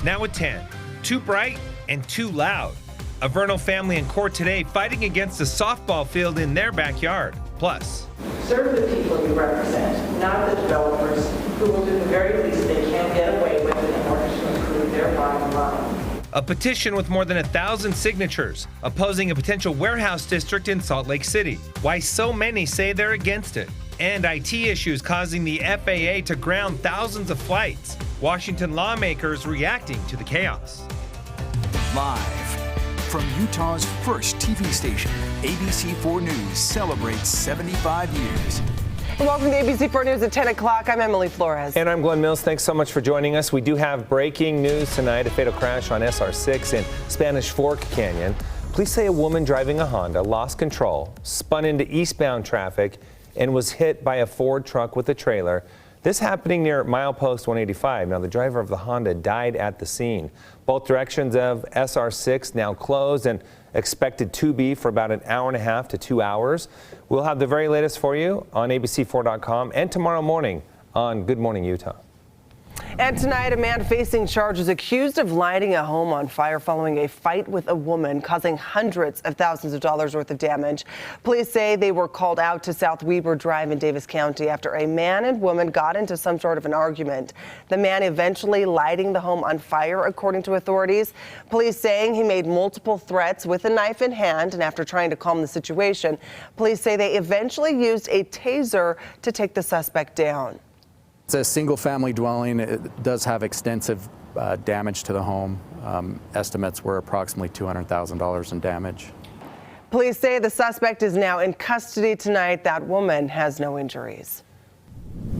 Now at 10, too bright and too loud. A Vernal family in court today fighting against a softball field in their backyard. Plus, serve the people you represent, not the developers who will do the very least they can get away with in order to improve their bottom line. a petition with more than 1,000 signatures opposing a potential warehouse district in Salt Lake City. Why so many say they're against it. And IT issues causing the FAA to ground thousands of flights. Washington lawmakers reacting to the chaos. Live from Utah's first TV station, ABC4 News celebrates 75 years. Welcome to ABC4 News at 10 o'clock. I'm Emily Flores. And I'm Glenn Mills. Thanks so much for joining us. We do have breaking news tonight. A fatal crash on SR6 in Spanish Fork Canyon. Police say a woman driving a Honda lost control, spun into eastbound traffic, and was hit by a Ford truck with a trailer. This happening near milepost 185. Now, the driver of the Honda died at the scene. Both directions of SR6 now closed and expected to be for about an hour and a half to 2 hours. We'll have the very latest for you on ABC4.com and tomorrow morning on Good Morning Utah. And tonight, a man facing charges accused of lighting a home on fire following a fight with a woman, causing hundreds of thousands of dollars worth of damage. Police say they were called out to South Weber Drive in Davis County after a man and woman got into some sort of an argument. The man eventually lighting the home on fire, according to authorities. Police saying he made multiple threats with a knife in hand, and after trying to calm the situation, police say they eventually used a taser to take the suspect down. It's a single-family dwelling. It does have extensive damage to the home. Estimates were approximately $200,000 in damage. Police say the suspect is now in custody tonight. That woman has no injuries.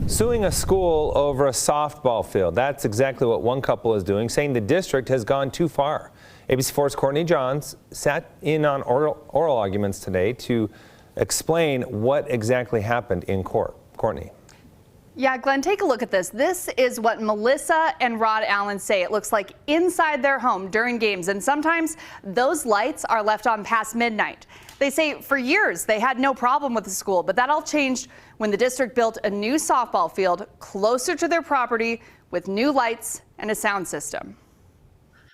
Suing a school over a softball field. That's exactly what one couple is doing, saying the district has gone too far. ABC4's Courtney Johns sat in on oral arguments today to explain what exactly happened in court. Courtney. Yeah, Glenn, take a look at this. This is what Melissa and Rod Allen say it looks like inside their home during games, and sometimes those lights are left on past midnight. They say for years they had no problem with the school, but that all changed when the district built a new softball field closer to their property with new lights and a sound system.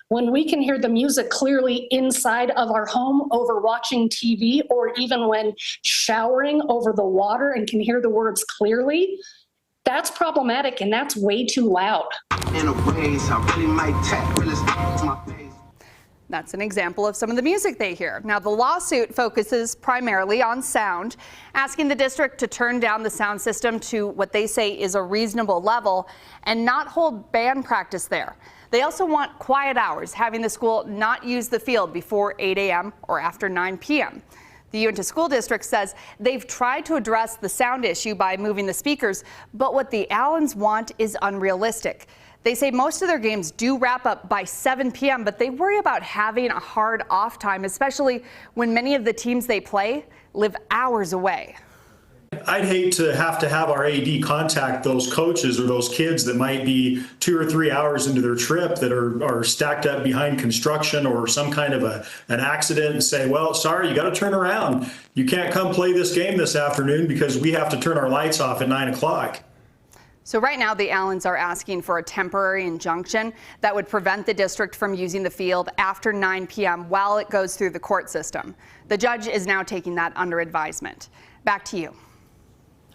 When we can hear the music clearly inside of our home over watching TV, or even when showering over the water and can hear the words clearly, that's problematic, and that's way too loud. That's an example of some of the music they hear. Now, the lawsuit focuses primarily on sound, asking the district to turn down the sound system to what they say is a reasonable level and not hold band practice there. They also want quiet hours, having the school not use the field before 8 a.m. or after 9 p.m. The Uinta School District says they've tried to address the sound issue by moving the speakers, but what the Allens want is unrealistic. They say most of their games do wrap up by 7 p.m., but they worry about having a hard off time, especially when many of the teams they play live hours away. I'd hate to have our AD contact those coaches or those kids that might be 2 or 3 hours into their trip that are stacked up behind construction or some kind of an accident and say, well, sorry, you got to turn around. You can't come play this game this afternoon because we have to turn our lights off at 9 o'clock. So right now, the Allens are asking for a temporary injunction that would prevent the district from using the field after 9 p.m. while it goes through the court system. The judge is now taking that under advisement. Back to you.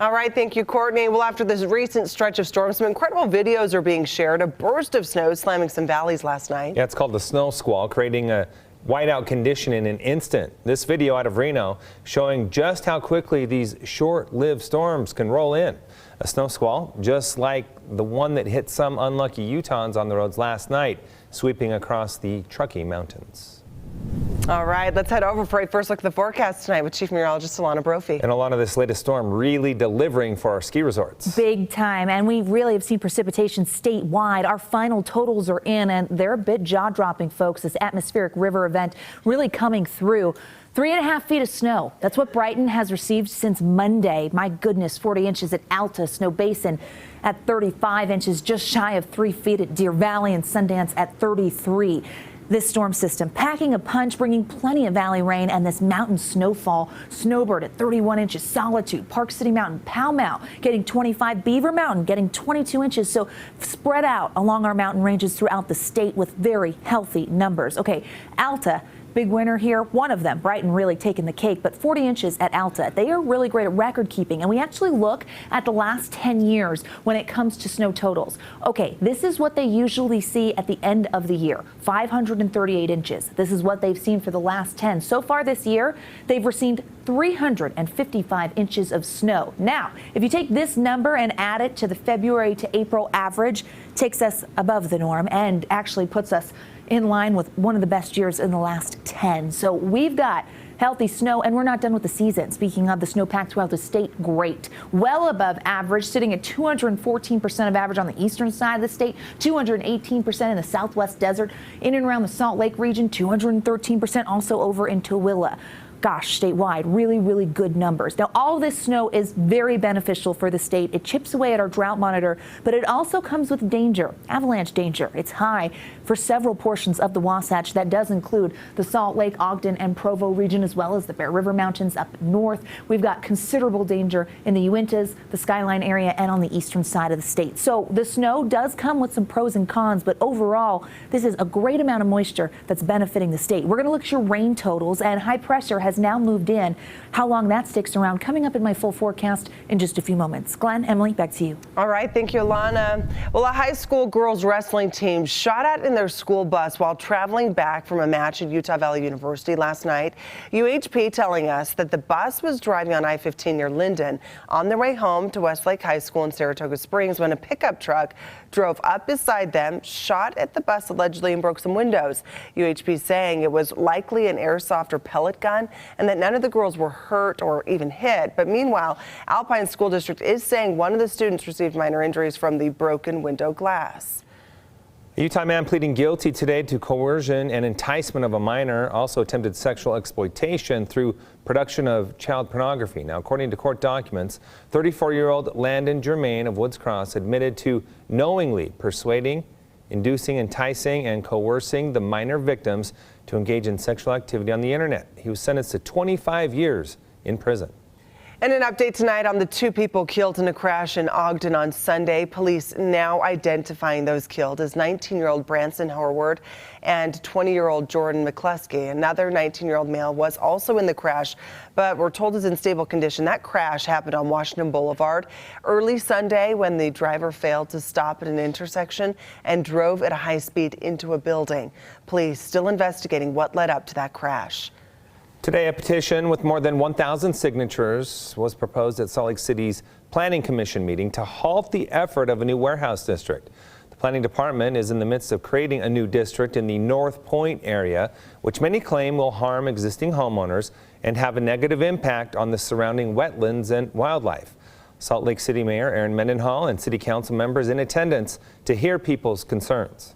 All right, thank you, Courtney. Well, after this recent stretch of storms, some incredible videos are being shared. A burst of snow slamming some valleys last night. Yeah, it's called the snow squall, creating a whiteout condition in an instant. This video out of Reno showing just how quickly these short-lived storms can roll in. A snow squall, just like the one that hit some unlucky Utahns on the roads last night, sweeping across the Truckee Mountains. All right, let's head over for a first look at the forecast tonight with Chief Meteorologist Alana Brophy. And a lot of this latest storm really delivering for our ski resorts. Big time, and we really have seen precipitation statewide. Our final totals are in, and they're a bit jaw-dropping, folks. This atmospheric river event really coming through. 3.5 feet of snow. That's what Brighton has received since Monday. My goodness, 40 inches at Alta, Snow Basin at 35 inches, just shy of 3 feet at Deer Valley, and Sundance at 33. This storm system packing a punch, bringing plenty of valley rain and this mountain snowfall. Snowbird at 31 inches, Solitude, Park City Mountain, Powell Mount getting 25, Beaver Mountain getting 22 inches. So spread out along our mountain ranges throughout the state with very healthy numbers. Okay, Alta. Big winner here, one of them, Brighton really taking the cake, but 40 inches at Alta. They are really great at record keeping, and we actually look at the last 10 years when it comes to snow totals. Okay, this is what they usually see at the end of the year, 538 inches. This is what they've seen for the last 10. So far this year, they've received 355 inches of snow. Now, if you take this number and add it to the February to April average, takes us above the norm and actually puts us in line with one of the best years in the last 10. So we've got healthy snow, and we're not done with the season. Speaking of the snowpack throughout the state, great. Well above average, sitting at 214% of average on the eastern side of the state, 218% in the southwest desert, in and around the Salt Lake region, 213% also over in Tooele. Gosh, statewide, really, really good numbers. Now, all this snow is very beneficial for the state. It chips away at our drought monitor, but it also comes with danger, avalanche danger. It's high for several portions of the Wasatch. That does include the Salt Lake, Ogden, and Provo region, as well as the Bear River Mountains up north. We've got considerable danger in the Uintas, the Skyline area, and on the eastern side of the state. So the snow does come with some pros and cons, but overall, this is a great amount of moisture that's benefiting the state. We're going to look at your rain totals, and high pressure has now moved in. How long that sticks around coming up in my full forecast in just a few moments. Glenn, Emily, back to you. All right, thank you, Alana. Well, a high school girls wrestling team shot at in their school bus while traveling back from a match at Utah Valley University last night. UHP telling us that the bus was driving on I-15 near Linden on their way home to Westlake High School in Saratoga Springs when a pickup truck drove up beside them, shot at the bus allegedly, and broke some windows. UHP saying it was likely an airsoft or pellet gun and that none of the girls were hurt or even hit. But meanwhile, Alpine School District is saying one of the students received minor injuries from the broken window glass. A Utah man pleading guilty today to coercion and enticement of a minor, also attempted sexual exploitation through production of child pornography. Now, according to court documents, 34-year-old Landon Germain of Woods Cross admitted to knowingly persuading, inducing, enticing, and coercing the minor victims to engage in sexual activity on the internet. He was sentenced to 25 years in prison. And an update tonight on the two people killed in a crash in Ogden on Sunday. Police now identifying those killed as 19-year-old Branson Howard and 20-year-old Jordan McCluskey. Another 19-year-old male was also in the crash, but we're told is in stable condition. That crash happened on Washington Boulevard early Sunday when the driver failed to stop at an intersection and drove at a high speed into a building. Police still investigating what led up to that crash. Today, a petition with more than 1,000 signatures was proposed at Salt Lake City's Planning Commission meeting to halt the effort of a new warehouse district. The Planning Department is in the midst of creating a new district in the Northpoint area, which many claim will harm existing homeowners and have a negative impact on the surrounding wetlands and wildlife. Salt Lake City Mayor Aaron Mendenhall and City Council members in attendance to hear people's concerns.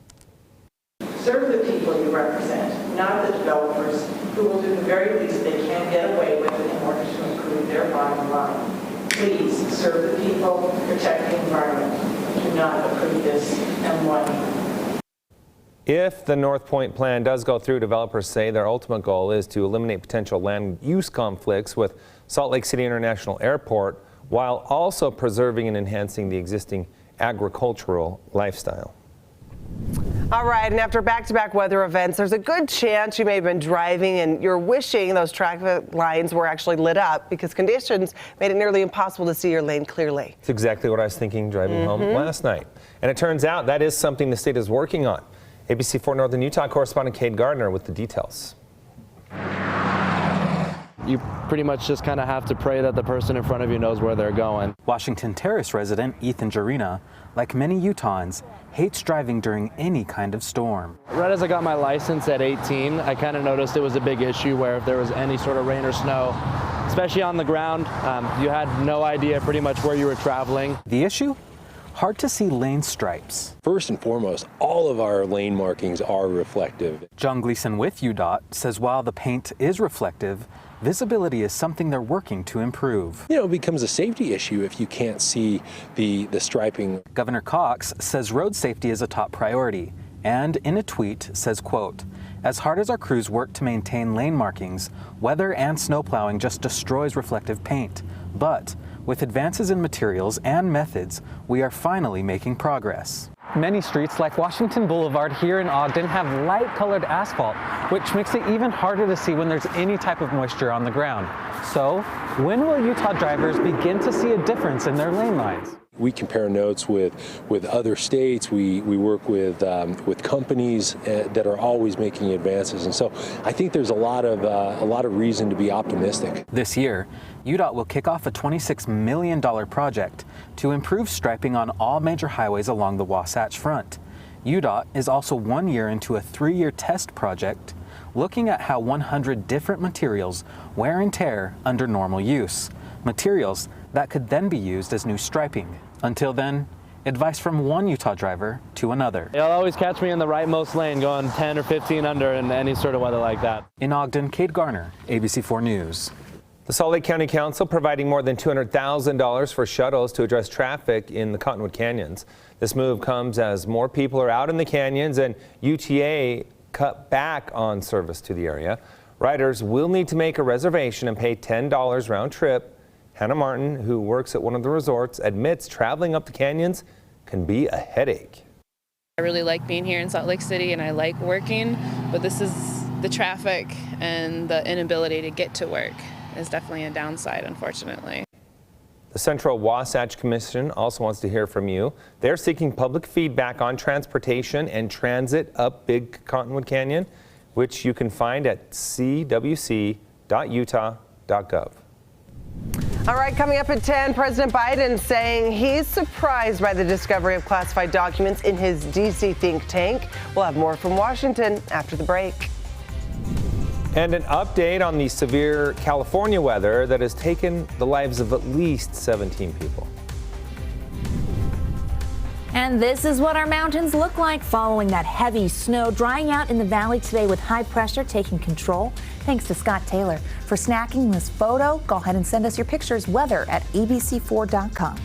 Serve the people you represent, not the developers who will do the very least they can get away with in order to improve their bottom line. Please serve the people, protect the environment. Do not approve this M1. If the Northpoint plan does go through, developers say their ultimate goal is to eliminate potential land use conflicts with Salt Lake City International Airport while also preserving and enhancing the existing agricultural lifestyle. All right, and after back-to-back weather events, there's a good chance you may have been driving and you're wishing those traffic lines were actually lit up because conditions made it nearly impossible to see your lane clearly. It's exactly what I was thinking driving home last night. And it turns out that is something the state is working on. ABC4 Northern Utah correspondent Cade Gardner with the details. You pretty much just kind of have to pray that the person in front of you knows where they're going. Washington Terrace resident Ethan Jarina, like many Utahns, hates driving during any kind of storm. Right as I got my license at 18, I kind of noticed it was a big issue where if there was any sort of rain or snow, especially on the ground, you had no idea pretty much where you were traveling. The issue? Hard to see lane stripes. First and foremost, all of our lane markings are reflective. John Gleason with UDOT says while the paint is reflective, visibility is something they're working to improve. You know, it becomes a safety issue if you can't see the striping. Governor Cox says road safety is a top priority and in a tweet says, quote, As hard as our crews work to maintain lane markings, weather and snow plowing just destroys reflective paint. But with advances in materials and methods, we are finally making progress. Many streets like Washington Boulevard here in Ogden have light-colored asphalt, which makes it even harder to see when there's any type of moisture on the ground. So, when will Utah drivers begin to see a difference in their lane lines? We compare notes with other states. We work with companies that are always making advances, and so I think there's a lot of reason to be optimistic. This year, UDOT will kick off a $26 million project to improve striping on all major highways along the Wasatch Front. UDOT is also 1 year into a 3-year test project looking at how 100 different materials wear and tear under normal use. Materials that could then be used as new striping. Until then, advice from one Utah driver to another. You'll always catch me in the rightmost lane going 10 or 15 under in any sort of weather like that. In Ogden, Cade Garner, ABC4 News. The Salt Lake County Council providing more than $200,000 for shuttles to address traffic in the Cottonwood Canyons. This move comes as more people are out in the canyons and UTA cut back on service to the area. Riders will need to make a reservation and pay $10 round trip. Hannah Martin, who works at one of the resorts, admits traveling up the canyons can be a headache. I really like being here in Salt Lake City and I like working, but this is the traffic and the inability to get to work is definitely a downside, unfortunately. The Central Wasatch Commission also wants to hear from you. They're seeking public feedback on transportation and transit up Big Cottonwood Canyon, which you can find at cwc.utah.gov. All right, coming up at 10, President Biden saying he's surprised by the discovery of classified documents in his D.C. think tank. We'll have more from Washington after the break. And an update on the severe California weather that has taken the lives of at least 17 people. And this is what our mountains look like following that heavy snow, drying out in the valley today with high pressure taking control. Thanks to Scott Taylor. For snacking this photo, go ahead and send us your pictures. Weather at abc4.com.